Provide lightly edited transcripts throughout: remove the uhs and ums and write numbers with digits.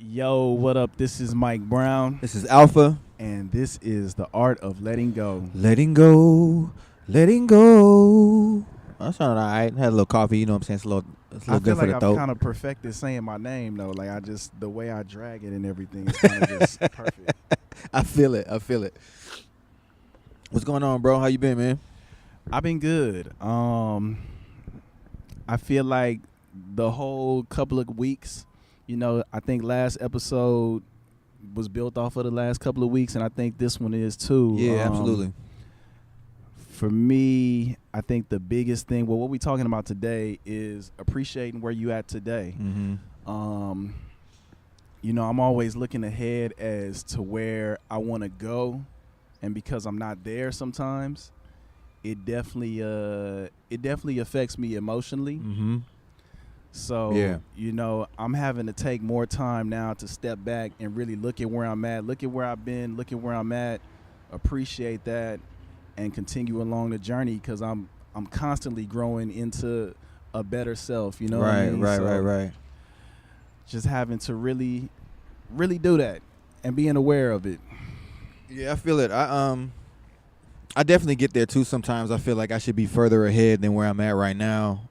Yo, what up? This is Mike Brown, This is Alpha. and this is The Art of Letting Go. Letting go. Letting go. That sounded all right. Had a little coffee, you know what I'm saying? It's a little I good feel for like the I've throat. kind of perfected saying my name, though. Like, the way I drag it and everything is kind of just perfect. I feel it. What's going on, bro? How you been, man? I've been good. I feel like the whole couple of weeks, I think last episode was built off of the last couple of weeks, and I think this one is too. Yeah, absolutely. For me, I think the biggest thing, what we're talking about today is appreciating where you at today. Mm-hmm. I'm always looking ahead as to where I want to go, and because I'm not there sometimes, it definitely affects me emotionally. Mm-hmm. So, Yeah. I'm having to take more time now to step back and really look at where I'm at, look at where I've been, look at where I'm at, appreciate that, and continue along the journey, because I'm constantly growing into a better self. You know what I mean? Right. Just having to really, really do that and being aware of it. Yeah, I feel it. I definitely get there too. Sometimes I feel like I should be further ahead than where I'm at right now,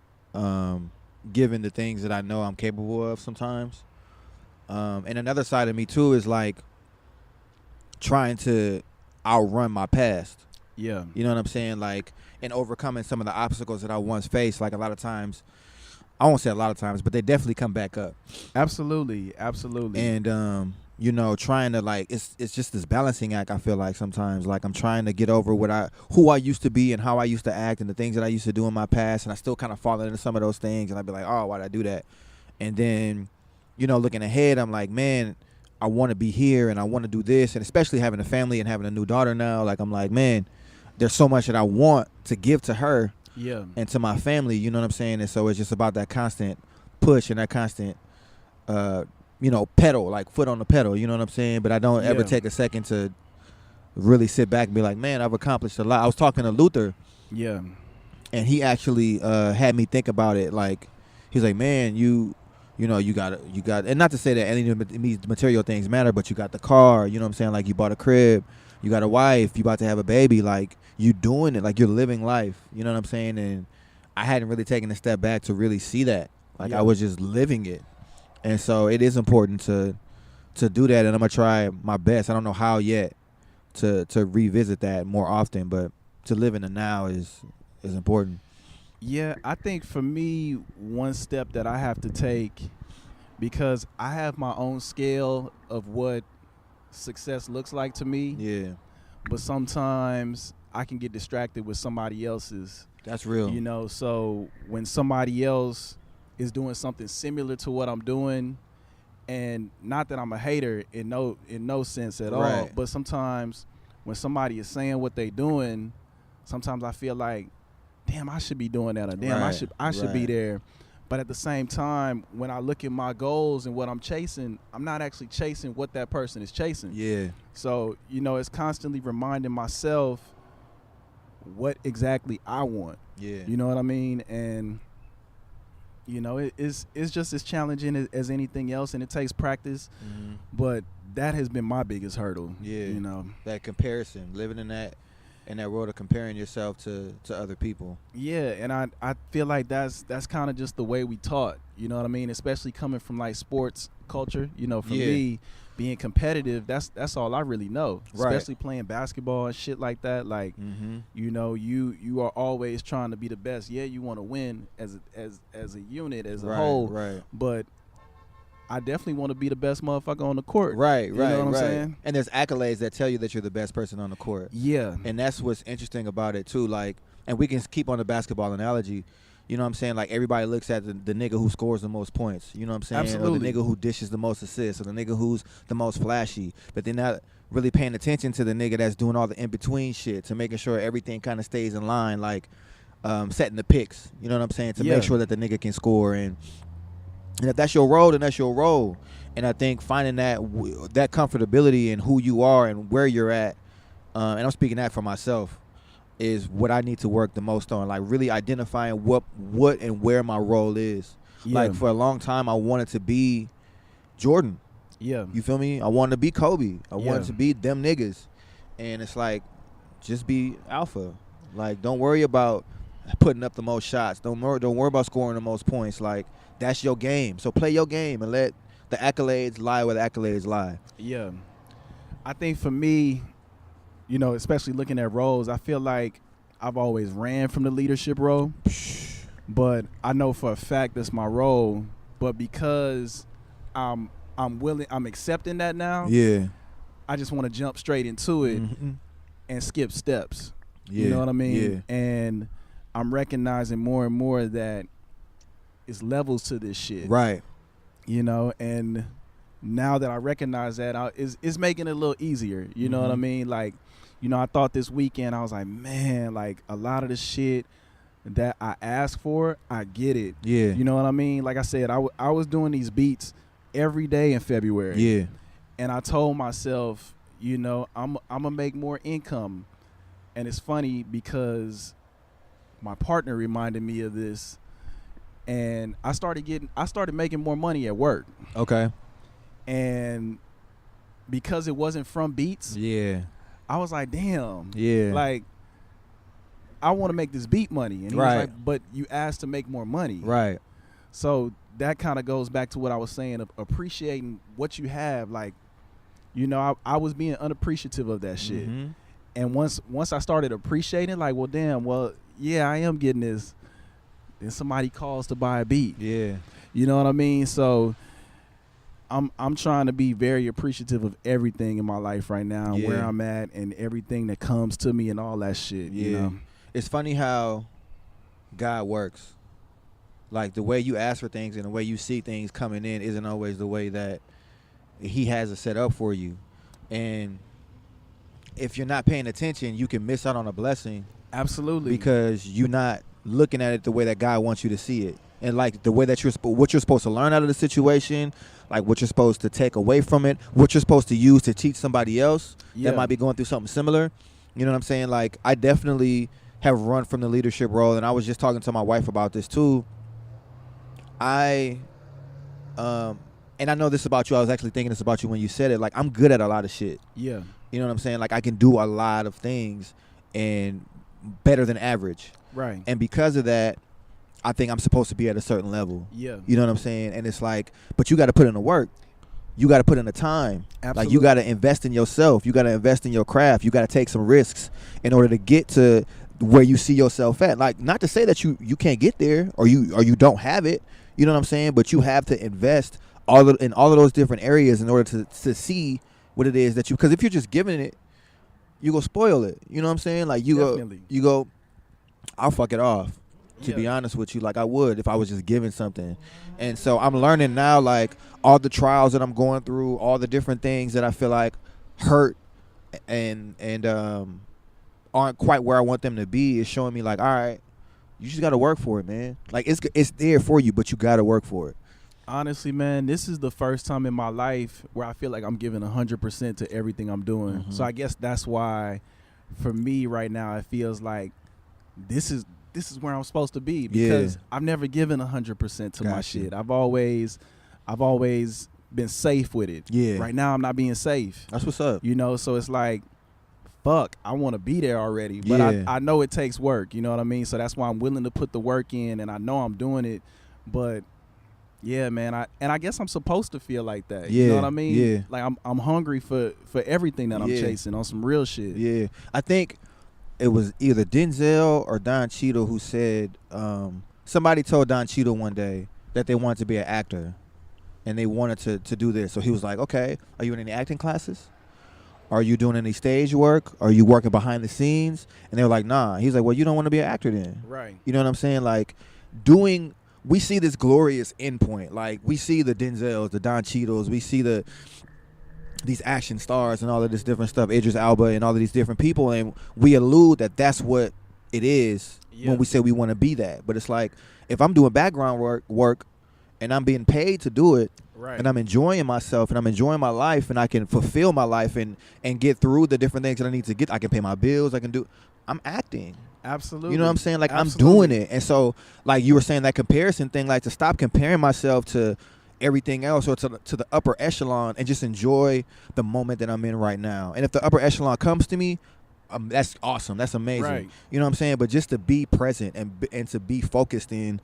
given the things that I know I'm capable of sometimes. And another side of me too is like trying to outrun my past. Yeah. You know what I'm saying? Like, and overcoming some of the obstacles that I once faced. Like a lot of times, I won't say a lot of times, but they definitely come back up. Absolutely. And trying to like, it's just this balancing act. I feel like sometimes, like I'm trying to get over who I used to be and how I used to act and the things that I used to do in my past, and I still kind of fall into some of those things, and I'd be like, oh, why did I do that? And then, looking ahead, I'm like, man, I want to be here and I want to do this, and especially having a family and having a new daughter now, like I'm like, man, there's so much that I want to give to her. Yeah. And to my family, you know what I'm saying? And so it's just about that constant push and that constant, pedal, like foot on the pedal, you know what I'm saying? But I don't ever take a second to really sit back and be like, man, I've accomplished a lot. I was talking to Luther. Yeah. And he actually had me think about it. Like, he's like, man, you got, and not to say that any of these material things matter, but you got the car, you know what I'm saying? Like, you bought a crib, you got a wife, you about to have a baby, like, you doing it, like, you're living life, you know what I'm saying? And I hadn't really taken a step back to really see that. Like, I was just living it. And so it is important to do that, and I'm going to try my best. I don't know how yet to revisit that more often, but to live in the now is important. Yeah, I think for me, one step that I have to take, because I have my own scale of what success looks like to me. Yeah. But sometimes I can get distracted with somebody else's. That's real. So when somebody else is doing something similar to what I'm doing, and not that I'm a hater in no sense at all, but sometimes when somebody is saying what they doing, sometimes I feel like, damn, I should be doing that, or damn, I should be there. But at the same time, when I look at my goals and what I'm chasing, I'm not actually chasing what that person is chasing. Yeah. So, it's constantly reminding myself what exactly I want. Yeah. You know what I mean? And, it's just as challenging as anything else, and it takes practice. Mm-hmm. But that has been my biggest hurdle. Yeah. That comparison, living in that world of comparing yourself to other people. Yeah, and I feel like that's kind of just the way we taught, you know what I mean? Especially coming from like sports culture, for me, being competitive, that's all I really know. Right. Especially playing basketball and shit like that. Like, you are always trying to be the best. Yeah, you want to win as a unit, as a whole. Right. But I definitely want to be the best motherfucker on the court. Right. You know what I'm saying? And there's accolades that tell you that you're the best person on the court. Yeah. And that's what's interesting about it too. Like, and we can keep on the basketball analogy. You know what I'm saying? Like, everybody looks at the nigga who scores the most points. You know what I'm saying? Absolutely. Or the nigga who dishes the most assists, or the nigga who's the most flashy. But they're not really paying attention to the nigga that's doing all the in-between shit, to making sure everything kind of stays in line, like setting the picks. You know what I'm saying? To make sure that the nigga can score. And if that's your role, then that's your role. And I think finding that comfortability in who you are and where you're at, and I'm speaking that for myself, is what I need to work the most on. Like, really identifying what and where my role is. Yeah. Like, for a long time, I wanted to be Jordan. Yeah. You feel me? I wanted to be Kobe. I Yeah. wanted to be them niggas. And it's like, just be Alpha. Like, don't worry about putting up the most shots. Don't worry about scoring the most points. Like, that's your game. So play your game and let the accolades lie where the accolades lie. Yeah. I think for me, you know, especially looking at roles, I feel like I've always ran from the leadership role. But I know for a fact that's my role. But because I'm accepting that now. Yeah. I just want to jump straight into it and skip steps. Yeah. You know what I mean? Yeah. And I'm recognizing more and more that it's levels to this shit. Right. You know, and now that I recognize that, it's making it a little easier. You know what I mean? Like, you know, I thought this weekend, I was like, man, like a lot of the shit that I asked for, I get it. Yeah. You know what I mean? Like I said, I was doing these beats every day in February. Yeah. And I told myself, you know, I'm gonna make more income. And it's funny because my partner reminded me of this, and I started making more money at work. Okay. And because it wasn't from beats, Yeah. I was like, damn. Yeah. Like, I want to make this beat money. And he was like, but you asked to make more money. Right. So that kind of goes back to what I was saying of appreciating what you have. Like, you know, I was being unappreciative of that shit. And once I started appreciating, like, well, damn, well, yeah, I am getting this. Then somebody calls to buy a beat. Yeah. You know what I mean? So I'm trying to be very appreciative of everything in my life right now, where I'm at, and everything that comes to me and all that shit. Yeah. You know? It's funny how God works. Like, the way you ask for things and the way you see things coming in isn't always the way that he has it set up for you. And if you're not paying attention, you can miss out on a blessing. Absolutely. Because you're not looking at it the way that God wants you to see it. And like the way that what you're supposed to learn out of the situation, like what you're supposed to take away from it, what you're supposed to use to teach somebody else that might be going through something similar. You know what I'm saying? Like, I definitely have run from the leadership role, and I was just talking to my wife about this too. And I know this about you. I was actually thinking this about you when you said it. Like, I'm good at a lot of shit. Yeah. You know what I'm saying? Like, I can do a lot of things and better than average. Right. And because of that, I think I'm supposed to be at a certain level. Yeah. You know what I'm saying? And it's like, but you got to put in the work. You got to put in the time. Absolutely. Like, you got to invest in yourself. You got to invest in your craft. You got to take some risks in order to get to where you see yourself at. Like, not to say that you can't get there or you don't have it. You know what I'm saying? But you have to invest in all of those different areas in order to see what it is that because if you're just giving it, you go spoil it. You know what I'm saying? Like, you go, I'll fuck it off. To be honest with you, like I would if I was just giving something. And so I'm learning now, like, all the trials that I'm going through, all the different things that I feel like hurt and aren't quite where I want them to be is showing me, like, all right, you just got to work for it, man. Like, it's there for you, but you got to work for it. Honestly, man, this is the first time in my life where I feel like I'm giving 100% to everything I'm doing. So I guess that's why, for me right now, it feels like this is where I'm supposed to be, because I've never given 100% to my shit. I've always been safe with it. Yeah. Right now, I'm not being safe. That's what's up. You know, so it's like, fuck, I want to be there already, but I know it takes work. You know what I mean? So that's why I'm willing to put the work in, and I know I'm doing it, but. Yeah, man. I guess I'm supposed to feel like that. You know what I mean? Yeah. Like, I'm hungry for everything that I'm chasing on some real shit. Yeah. I think it was either Denzel or Don Cheadle who said somebody told Don Cheadle one day that they wanted to be an actor and they wanted to do this. So he was like, okay, are you in any acting classes? Are you doing any stage work? Are you working behind the scenes? And they were like, nah. He's like, well, you don't want to be an actor then. Right. You know what I'm saying? Like, we see this glorious endpoint. Like, we see the Denzels, the Don Cheadles, we see these action stars and all of this different stuff, Idris Elba and all of these different people, and we allude that that's what it is when we say we want to be that. But it's like, if I'm doing background work and I'm being paid to do it, and I'm enjoying myself and I'm enjoying my life and I can fulfill my life and get through the different things that I need to get, I can pay my bills, I'm acting. Absolutely. You know what I'm saying? Like, absolutely. I'm doing it. And so, like you were saying, that comparison thing, like, to stop comparing myself to everything else or to the upper echelon and just enjoy the moment that I'm in right now. And if the upper echelon comes to me, that's awesome. That's amazing. Right. You know what I'm saying? But just to be present and to be focused in,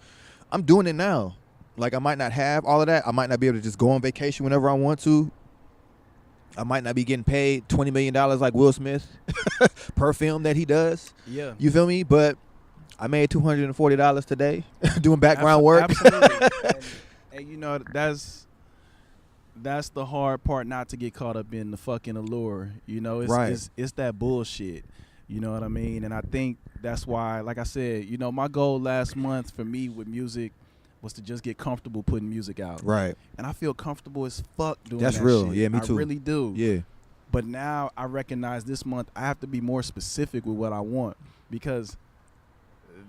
I'm doing it now. Like I might not have all of that. I might not be able to just go on vacation whenever I want to. I might not be getting paid $20 million like Will Smith per film that he does. Yeah. You feel me? But I made $240 today doing background work. Absolutely. and you know, that's the hard part, not to get caught up in the fucking allure. You know, it's that bullshit. You know what I mean? And I think that's why, like I said, you know, my goal last month for me with music was to just get comfortable putting music out. Right. And I feel comfortable as fuck doing That's that real. shit. Yeah, me too. I really do. Yeah. But now I recognize this month I have to be more specific with what I want, because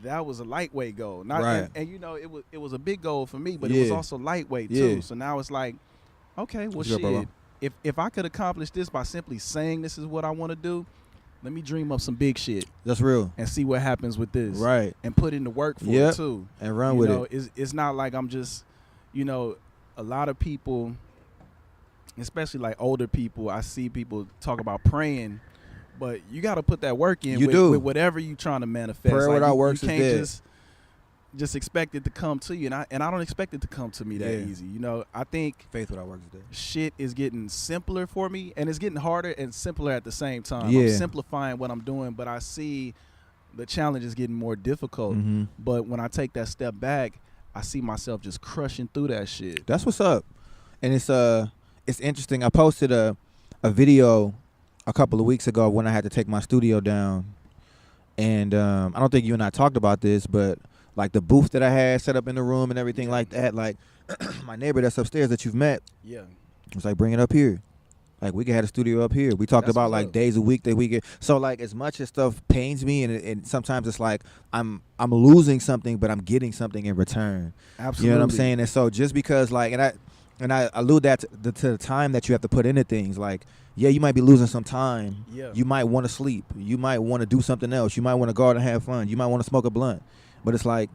that was a lightweight goal. Right. And you know, it was a big goal for me, but it was also lightweight too. So now it's like, okay, well, shit. If I could accomplish this by simply saying this is what I want to do, let me dream up some big shit. That's real. And see what happens with this. Right. And put in the work for it too. And run with it. It's not like I'm just, you know, a lot of people, especially like older people, I see people talk about praying, but you got to put that work in with whatever you're trying to manifest. Prayer without works you is can't dead. Just expect it to come to you, and I don't expect it to come to me that easy. You know, I think faith without works is dead. Shit is getting simpler for me, and it's getting harder and simpler at the same time. Yeah. I'm simplifying what I'm doing, but I see the challenge is getting more difficult. Mm-hmm. But when I take that step back, I see myself just crushing through that shit. That's what's up. And it's interesting. I posted a video a couple of weeks ago when I had to take my studio down, and I don't think you and I talked about this, but like the booth that I had set up in the room and everything like that, like my neighbor that's upstairs that you've met, was like, bring it up here. Like we could have a studio up here. We talked about like days a week that we get. So like as much as stuff pains me, and sometimes it's like I'm losing something, but I'm getting something in return. Absolutely. You know what I'm saying? And so just because like, and I allude that to the time that you have to put into things. Like, yeah, you might be losing some time. Yeah. You might want to sleep. You might want to do something else. You might want to go out and have fun. You might want to smoke a blunt. But it's like,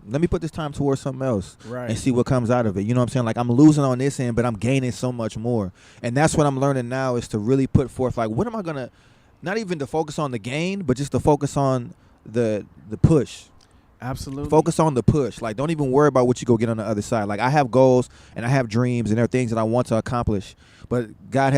let me put this time towards something else and see what comes out of it. You know what I'm saying? Like I'm losing on this end, but I'm gaining so much more. And that's what I'm learning now, is to really put forth, like, what am I going to, not even to focus on the gain, but just to focus on the push. Absolutely. Focus on the push. Like, don't even worry about what you go get on the other side. Like, I have goals and I have dreams and there are things that I want to accomplish, but God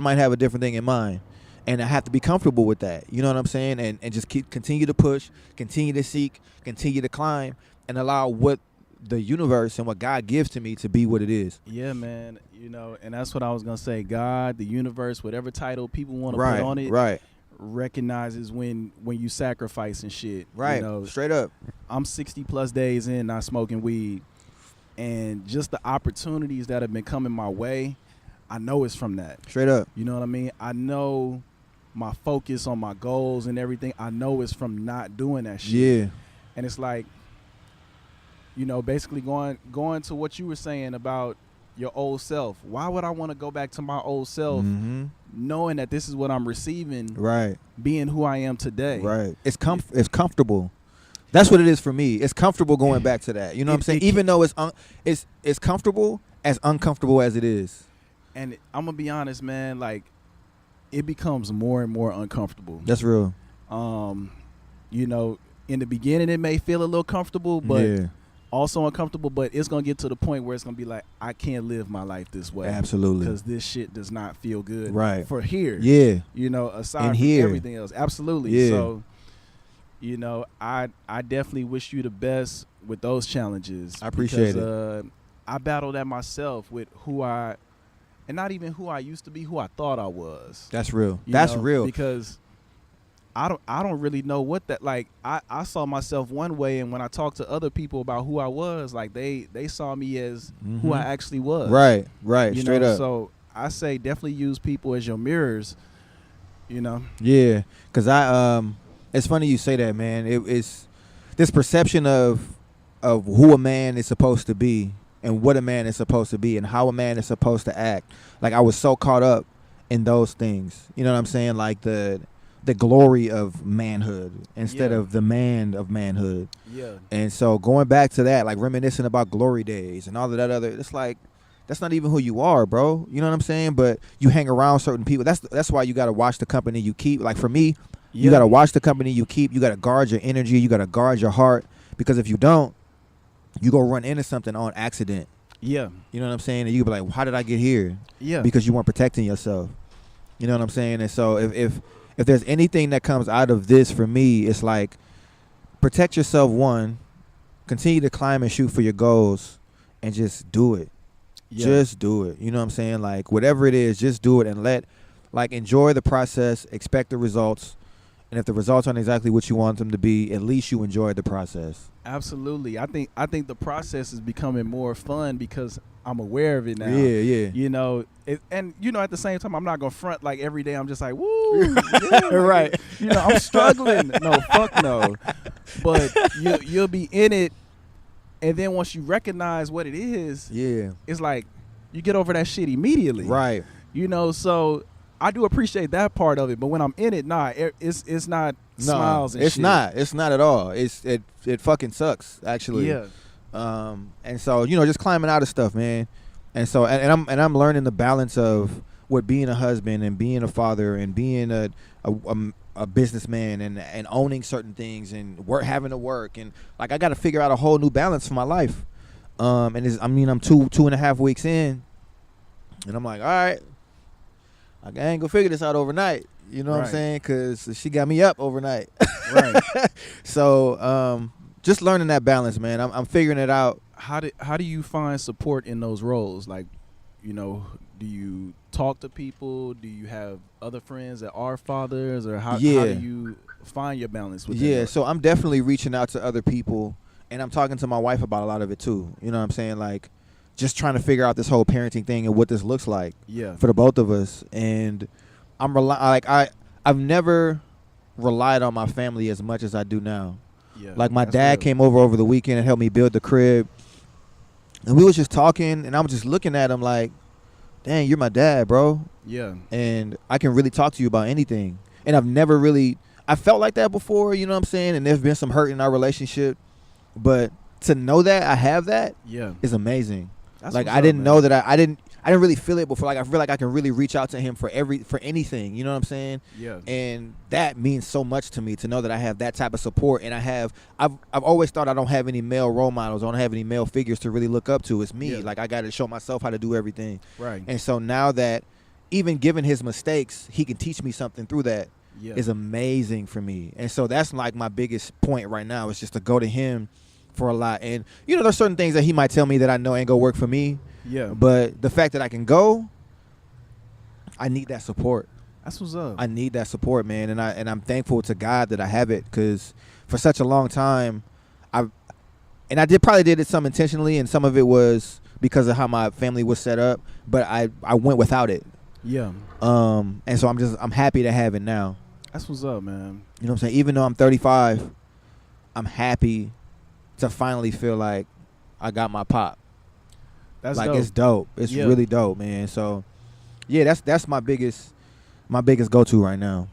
might have a different thing in mind. And I have to be comfortable with that. You know what I'm saying? And just continue to push, continue to seek, continue to climb, and allow what the universe and what God gives to me to be what it is. Yeah, man. You know, and that's what I was going to say. God, the universe, whatever title people want to put on it, recognizes when you sacrifice and shit. Right. You know, straight up. I'm 60 plus days in not smoking weed, and just the opportunities that have been coming my way, I know it's from that. Straight up. You know what I mean? I know my focus on my goals and everything, I know it's from not doing that shit. Yeah. And it's like, you know, basically going to what you were saying about your old self. Why would I want to go back to my old self, knowing that this is what I'm receiving, being who I am today? Right. It's comfortable. That's what it is for me. It's comfortable going back to that. You know what I'm saying? Even though it's comfortable, as uncomfortable as it is. And I'm gonna be honest, man, like, it becomes more and more uncomfortable. That's real. You know, in the beginning it may feel a little comfortable, but also uncomfortable, but it's gonna get to the point where it's gonna be like, I can't live my life this way. Absolutely. Because this shit does not feel good. Right. For here. Yeah. You know, aside from everything else. Absolutely. Yeah. So, you know, I definitely wish you the best with those challenges. I appreciate it. I battled that myself with and not even who I used to be, who I thought I was. That's real. That's real. Because I don't really know what that, like, I saw myself one way, and when I talked to other people about who I was, like, they saw me as who I actually was. Right. You Straight know? up. So I say definitely use people as your mirrors, you know. Yeah, because it's funny you say that, man. It's this perception of who a man is supposed to be and what a man is supposed to be and how a man is supposed to act. Like, I was so caught up in those things. You know what I'm saying? Like the glory of manhood instead of the man of manhood. Yeah. And so going back to that, like reminiscing about glory days and all of that other, it's like, that's not even who you are, bro. You know what I'm saying? But you hang around certain people. That's why you got to watch the company you keep. Like for me, you got to watch the company you keep. You got to guard your energy. You got to guard your heart, because if you don't, you go run into something on accident. Yeah. You know what I'm saying? And you be like, how did I get here? Yeah. Because you weren't protecting yourself. You know what I'm saying? And so if there's anything that comes out of this for me, it's like, protect yourself, one, continue to climb and shoot for your goals, and just do it. Yeah. Just do it. You know what I'm saying? Like, whatever it is, just do it and enjoy the process, expect the results. And if the results aren't exactly what you want them to be, at least you enjoyed the process. Absolutely. I think the process is becoming more fun because I'm aware of it now. Yeah. You know, and you know, at the same time, I'm not gonna front like every day. I'm just like, woo, yeah, right. You know, I'm struggling. No, fuck no. But you'll be in it, and then once you recognize what it is, it's like you get over that shit immediately. Right. You know, so I do appreciate that part of it, but when I'm in it, it's not smiles and it's shit. It's not at all. It fucking sucks, actually. Yeah. And so, you know, just climbing out of stuff, man. And so, and I'm learning the balance of what being a husband and being a father and being a businessman and owning certain things and having to work, and like I got to figure out a whole new balance for my life. And I'm 2.5 weeks in, and I'm like, all right, I ain't gonna figure this out overnight. You know what I'm saying? Because she got me up overnight. Right. So just learning that balance, man. I'm figuring it out. How do you find support in those roles? Like, you know, do you talk to people? Do you have other friends that are fathers, or how do you find your balance with that? So I'm definitely reaching out to other people, and I'm talking to my wife about a lot of it too. You know what I'm saying? Like, just trying to figure out this whole parenting thing and what this looks like for the both of us. And I've never relied on my family as much as I do now. Yeah, like my dad came over the weekend and helped me build the crib, and we was just talking, and I was just looking at him like, dang, you're my dad, bro. Yeah. And I can really talk to you about anything. And I felt like that before, you know what I'm saying? And there's been some hurt in our relationship, but to know that I have that is amazing. That's like I didn't know that I didn't really feel it before. Like I feel like I can really reach out to him for anything. You know what I'm saying? Yeah. And that means so much to me, to know that I have that type of support. And I've always thought I don't have any male role models. I don't have any male figures to really look up to. It's me. Like I got to show myself how to do everything. Right. And so now that even given his mistakes, he can teach me something through that is amazing for me. And so that's like my biggest point right now, is just to go to him for a lot. And you know, there's certain things that he might tell me that I know ain't gonna work for me. Yeah. But the fact that I can go, I need that support. That's what's up. I need that support, man. And I'm thankful to God that I have it, because for such a long time, I probably did it some intentionally, and some of it was because of how my family was set up. But I went without it. Yeah. And so I'm happy to have it now. That's what's up, man. You know what I'm saying? Even though I'm 35, I'm happy to finally feel like I got my pop. That's like dope. It's dope. It's really dope, man. So yeah, that's my biggest go-to right now.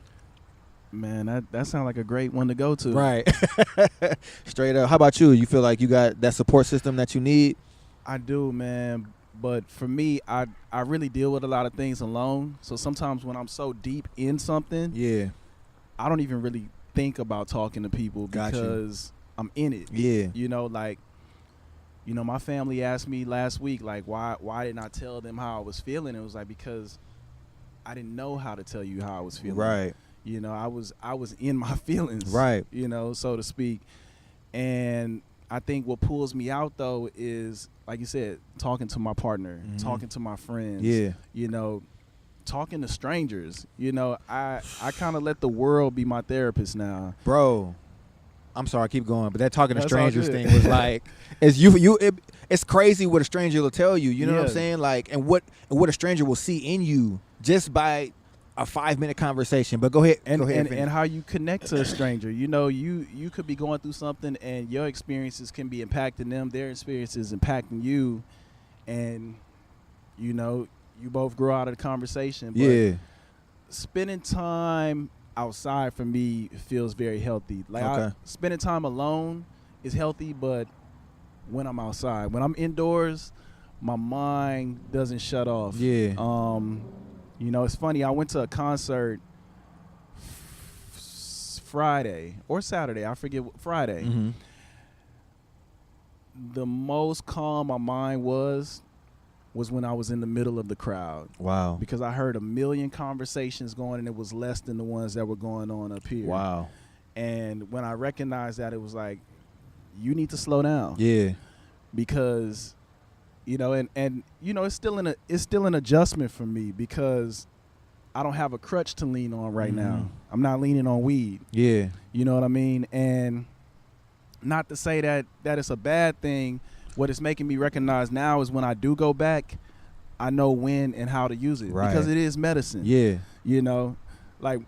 Man, that sounds like a great one to go to. Right. Straight up. How about you? You feel like you got that support system that you need? I do, man. But for me, I really deal with a lot of things alone. So sometimes when I'm so deep in something, I don't even really think about talking to people because I'm in it. Yeah. You know, like, you know, my family asked me last week, like, why didn't I tell them how I was feeling? It was like, because I didn't know how to tell you how I was feeling. Right. You know, I was in my feelings. Right. You know, so to speak. And I think what pulls me out, though, is, like you said, talking to my partner, talking to my friends. Yeah. You know, talking to strangers. You know, I kind of let the world be my therapist now. Bro, I'm sorry, keep going, but that talking to strangers thing was like, it's crazy what a stranger will tell you. You know what I'm saying? Like, and what a stranger will see in you just by a 5-minute conversation. But go ahead. And how you connect to a stranger. You know, you could be going through something, and your experiences can be impacting them. Their experiences impacting you, and you know, you both grow out of the conversation. But spending time outside for me feels very healthy. Like spending time alone is healthy, but when I'm outside, when I'm indoors, my mind doesn't shut off. Yeah. You know, it's funny. I went to a concert Friday or Saturday. I forget. Friday. Mm-hmm. The most calm my mind was when I was in the middle of the crowd. Wow. Because I heard a million conversations going, and it was less than the ones that were going on up here. Wow. And when I recognized that, it was like, you need to slow down. Yeah. Because, you know, and you know, it's still an adjustment for me because I don't have a crutch to lean on right now. I'm not leaning on weed. Yeah. You know what I mean? And not to say that it's a bad thing. What it's making me recognize now is when I do go back, I know when and how to use it. Right. Because it is medicine. Yeah. You know, like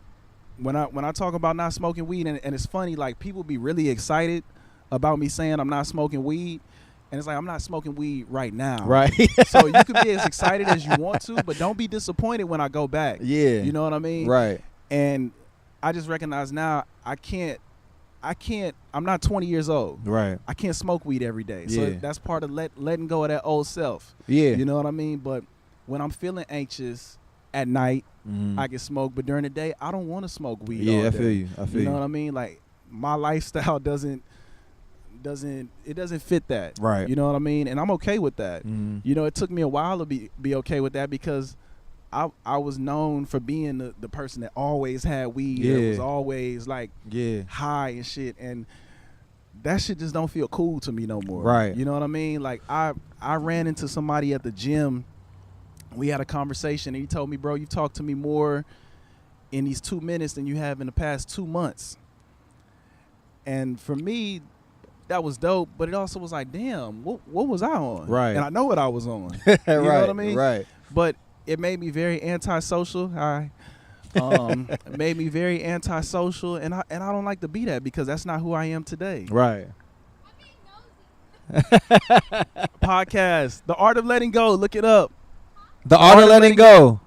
when I talk about not smoking weed, and it's funny, like people be really excited about me saying I'm not smoking weed. And it's like, I'm not smoking weed right now. Right. So you can be as excited as you want to, but don't be disappointed when I go back. Yeah. You know what I mean? Right. And I just recognize now I'm not 20 years old. Right. I can't smoke weed every day. Yeah. So that's part of letting go of that old self. Yeah. You know what I mean? But when I'm feeling anxious at night, I can smoke. But during the day, I don't want to smoke weed all day. I feel you. You know what I mean? Like, my lifestyle doesn't fit that. Right. You know what I mean? And I'm okay with that. You know, it took me a while to be okay with that because I was known for being the person that always had weed. Yeah. That was always like high and shit. And that shit just don't feel cool to me no more. Right. You know what I mean? Like I ran into somebody at the gym. We had a conversation and he told me, bro, you've talked to me more in these 2 minutes than you have in the past 2 months. And for me, that was dope, but it also was like, damn, what was I on? Right. And I know what I was on. You know what I mean? Right. But it made me very antisocial. It made me very antisocial, and I don't like to be that because that's not who I am today. Right. Podcast, The Art of Letting Go. Look it up. The Art of Letting Go.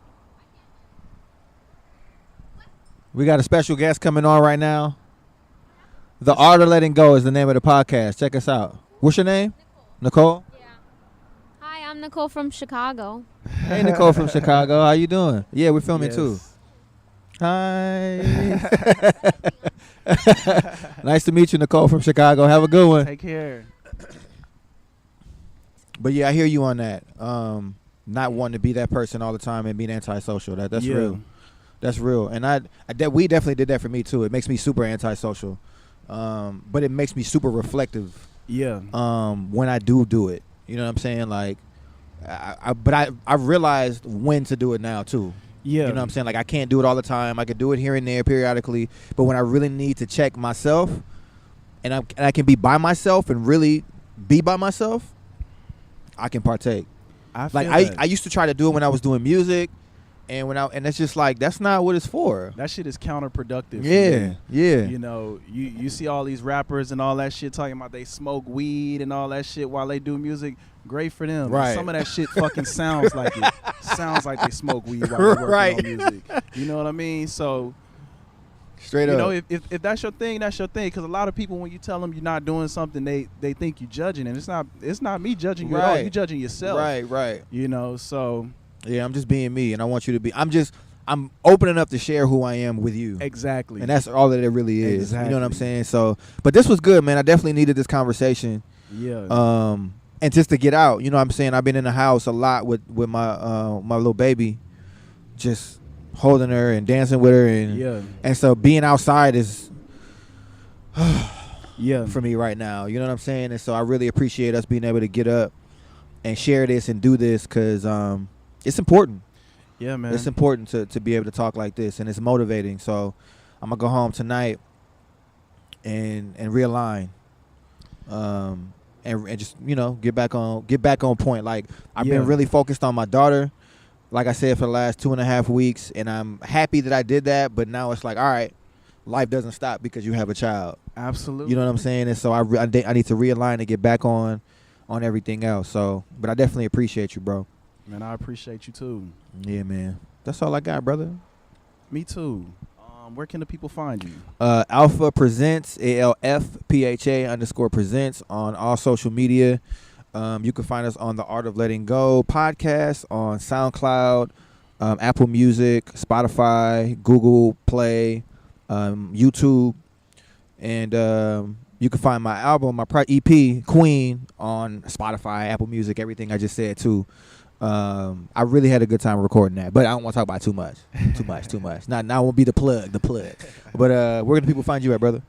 We got a special guest coming on right now. The Art of Letting Go is the name of the podcast. Check us out. What's your name? Nicole? Yeah. Hi, I'm Nicole from Chicago. Hey, Nicole from Chicago. How you doing? Yeah, we're filming Yes. too. Hi. Nice to meet you, Nicole from Chicago. Have a good one. Take care. But yeah, I hear you on that. Not wanting to be that person all the time and being antisocial. That's real. That's real. And we definitely did that for me too. It makes me super antisocial. But it makes me super reflective. Yeah. When I do it. You know what I'm saying? Like, I realized when to do it now too. Yeah. You know what I'm saying? Like, I can't do it all the time. I could do it here and there periodically. But when I really need to check myself, and I can be by myself and really be by myself, I can partake. I used to try to do it when I was doing music, and it's just like, that's not what it's for. That shit is counterproductive. Yeah, yeah. You know, you see all these rappers and all that shit talking about they smoke weed and all that shit while they do music. Great for them. Right. Some of that shit fucking sounds like it. Sounds like they smoke weed while they're working on music. You know what I mean? So, straight up. You know, if that's your thing, that's your thing. Because a lot of people, when you tell them you're not doing something, they think you judging, and it's not me judging you at all. You judging yourself. Right. You know, so yeah, I'm just being me, and I want you to be. I'm open enough to share who I am with you. Exactly. And that's all that it really is. Exactly. You know what I'm saying? So, but this was good, man. I definitely needed this conversation. Yeah. And just to get out, you know what I'm saying? I've been in the house a lot with my my little baby, just holding her and dancing with her, and so being outside is for me right now. You know what I'm saying? And so I really appreciate us being able to get up and share this and do this because it's important. Yeah, man. It's important to be able to talk like this, and it's motivating. So I'm gonna go home tonight and realign. And just, you know, get back on point. Like, I've been really focused on my daughter, like I said, for the last 2.5 weeks, and I'm happy that I did that. But now it's like, all right, life doesn't stop because you have a child. Absolutely. You know what I'm saying? And so I need to realign and get back on everything else. So, but I definitely appreciate you, bro. Man, I appreciate you too. Yeah, man. That's all I got, brother. Me too. Where can the people find you? Alfpha presents, ALFPHA _ presents on all social media. You can find us on the Art of Letting Go podcast on SoundCloud, Apple Music, Spotify, Google Play, YouTube, and you can find my album, my EP, Queen, on Spotify, Apple Music, everything I just said too. I really had a good time recording that, but I don't want to talk about it too much. Too much. Now won't be the plug. But where can people find you at, brother?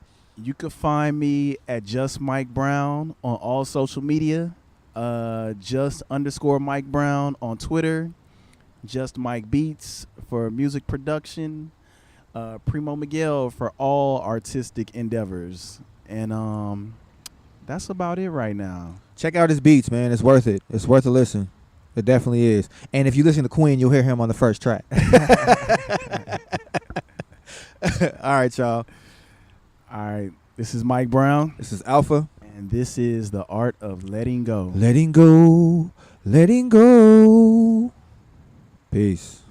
You can find me at Just Mike Brown on all social media. Just_Mike Brown on Twitter. Just Mike Beats for music production. Primo Miguel for all artistic endeavors. And that's about it right now. Check out his beats, man. It's worth it. It's worth a listen. It definitely is. And if you listen to Queen, you'll hear him on the first track. All right, y'all. All right. This is Mike Brown. This is Alpha. And this is The Art of Letting Go. Letting go. Letting go. Peace.